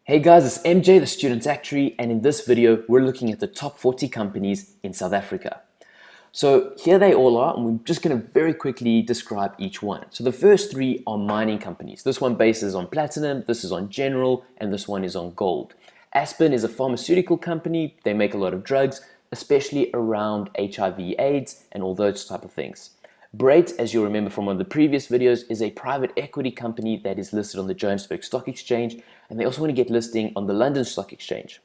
Hey guys, it's MJ, the Student Actuary, and in this video, we're looking at the top 40 companies in South Africa. So here they all are, and we're just going to very quickly describe each one. So the first three are mining companies. This one bases on platinum, this is on general, and this one is on gold. Aspen is a pharmaceutical company. They make a lot of drugs, especially around HIV, AIDS, and all those type of things. Brait, as you'll remember from one of the previous videos, is a private equity company that is listed on the Johannesburg Stock Exchange, and they also want to get listing on the London Stock Exchange.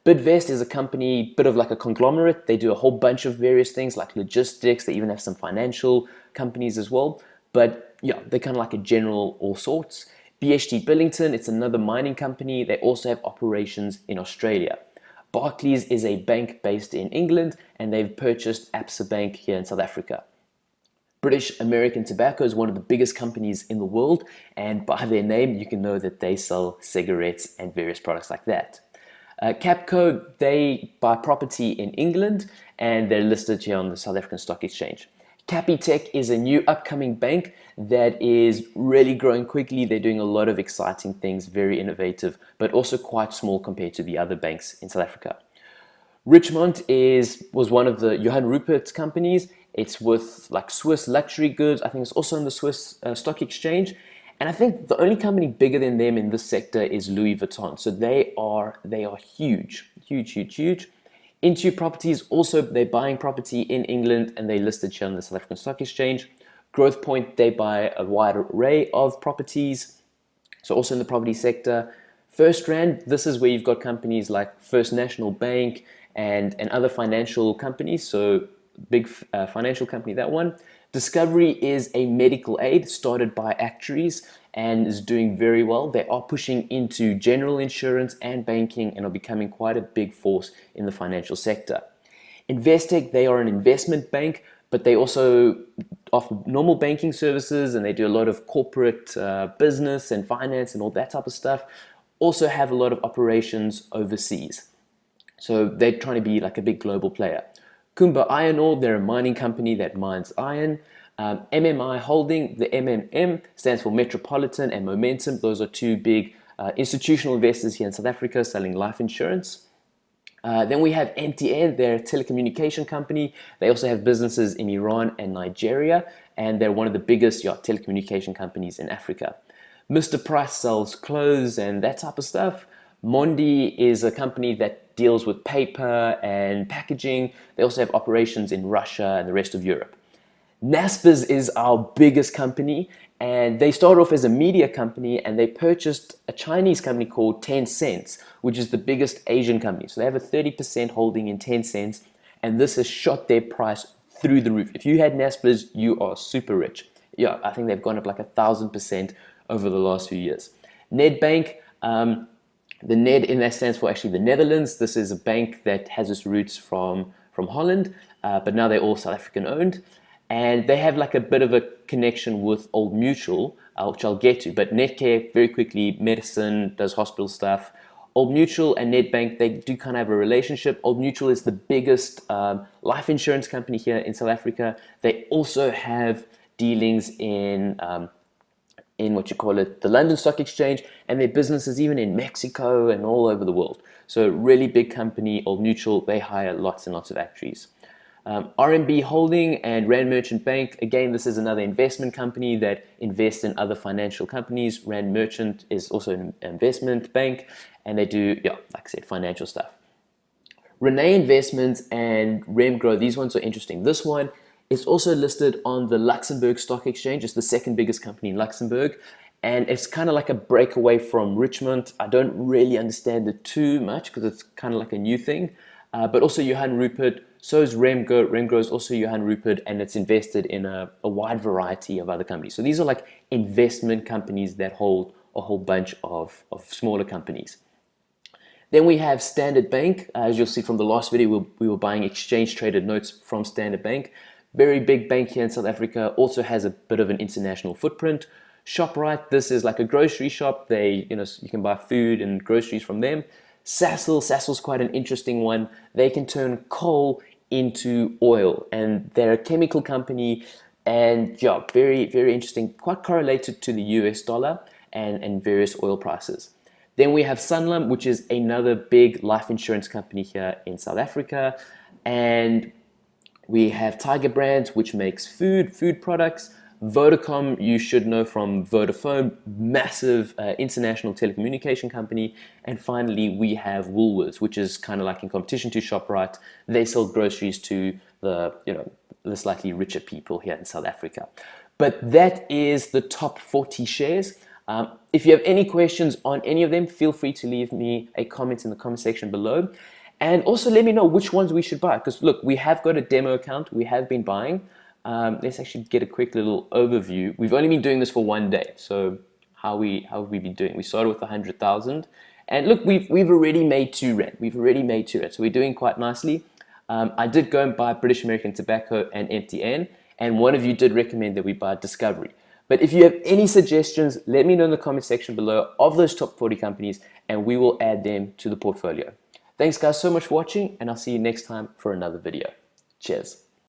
Bidvest is a company, bit of like a conglomerate. They do a whole bunch of various things like logistics. They even have some financial companies as well. But yeah, they're kind of like a general all sorts. BHP Billington, it's another mining company. They also have operations in Australia. Barclays is a bank based in England, and they've purchased Absa Bank here in South Africa. British American Tobacco is one of the biggest companies in the world, and by their name, you can know that they sell cigarettes and various products like that. Capco, they buy property in England, and they're listed here on the South African Stock Exchange. Capitec is a new upcoming bank that is really growing quickly. They're doing a lot of exciting things, very innovative, but also quite small compared to the other banks in South Africa. Richemont was one of the Johann Rupert companies. It's with like Swiss luxury goods. I think it's also on the Swiss Stock Exchange. And I think the only company bigger than them in this sector is Louis Vuitton. So they are huge, huge, huge, huge. Into Properties, also they're buying property in England and they listed here on the South African Stock Exchange. Growthpoint, they buy a wide array of properties. So also in the property sector. FirstRand, this is where you've got companies like First National Bank and other financial companies. So big financial company, that one. Discovery is a medical aid started by actuaries and is doing very well. They are pushing into general insurance and banking and are becoming quite a big force in the financial sector. Investec, they are an investment bank, but they also offer normal banking services and they do a lot of corporate business and finance and all that type of stuff. Also have a lot of operations overseas. So they're trying to be like a big global player. Kumba Iron Ore, they're a mining company that mines iron. MMI Holding, the MMM stands for Metropolitan and Momentum. Those are two big institutional investors here in South Africa selling life insurance. Then we have MTN, they're a telecommunication company. They also have businesses in Iran and Nigeria, and they're one of the biggest telecommunication companies in Africa. Mr. Price sells clothes and that type of stuff. Mondi is a company that deals with paper and packaging. They also have operations in Russia and the rest of Europe. Naspers is our biggest company, and they started off as a media company and they purchased a Chinese company called Tencent, which is the biggest Asian company. So they have a 30% holding in Tencent, and this has shot their price through the roof. If you had Naspers, you are super rich. Yeah, I think they've gone up like 1,000% over the last few years. Nedbank, the Ned in that stands for actually the Netherlands. This is a bank that has its roots from Holland, but now they're all South African owned. And they have like a bit of a connection with Old Mutual, which I'll get to. But Netcare, very quickly, medicine, does hospital stuff. Old Mutual and Nedbank, they do kind of have a relationship. Old Mutual is the biggest life insurance company here in South Africa. They also have dealings in what you call it, the London Stock Exchange, and their businesses even in Mexico and all over the world. So really big company, Old Mutual, they hire lots and lots of actuaries. RMB Holding and Rand Merchant Bank, again, this is another investment company that invests in other financial companies. Rand Merchant is also an investment bank, and they do, like I said, financial stuff. Renee Investments and Remgro, these ones are interesting. This one is also listed on the Luxembourg Stock Exchange. It's the second biggest company in Luxembourg, and it's kind of like a breakaway from Richemont. I don't really understand it too much because it's kind of like a new thing, but also Johann Rupert. So is Remgro. Remgro is also Johann Rupert, and it's invested in a wide variety of other companies. So these are like investment companies that hold a whole bunch of smaller companies. Then we have Standard Bank. As you'll see from the last video, we were buying exchange traded notes from Standard Bank. Very big bank here in South Africa, also has a bit of an international footprint. ShopRite, this is like a grocery shop. You can buy food and groceries from them. Sasol's quite an interesting one. They can turn coal into oil, and they're a chemical company, and very, very interesting, quite correlated to the US dollar and various oil prices. Then we have Sanlam, which is another big life insurance company here in South Africa. And we have Tiger Brands, which makes food products. Vodacom, you should know from Vodafone, massive international telecommunication company. And finally, we have Woolworths, which is kind of like in competition to ShopRite. They sell groceries to the slightly richer people here in South Africa. But that is the top 40 shares. If you have any questions on any of them, feel free to leave me a comment in the comment section below. And also let me know which ones we should buy. Because look, we have got a demo account. We have been buying. Let's actually get a quick little overview. We've only been doing this for 1 day. So how have we been doing? We started with 100,000. And look, we've already made 2 Rand. We've already made 2 Rand. So we're doing quite nicely. I did go and buy British American Tobacco and MTN. And one of you did recommend that we buy Discovery. But if you have any suggestions, let me know in the comment section below of those top 40 companies, and we will add them to the portfolio. Thanks guys so much for watching, and I'll see you next time for another video. Cheers.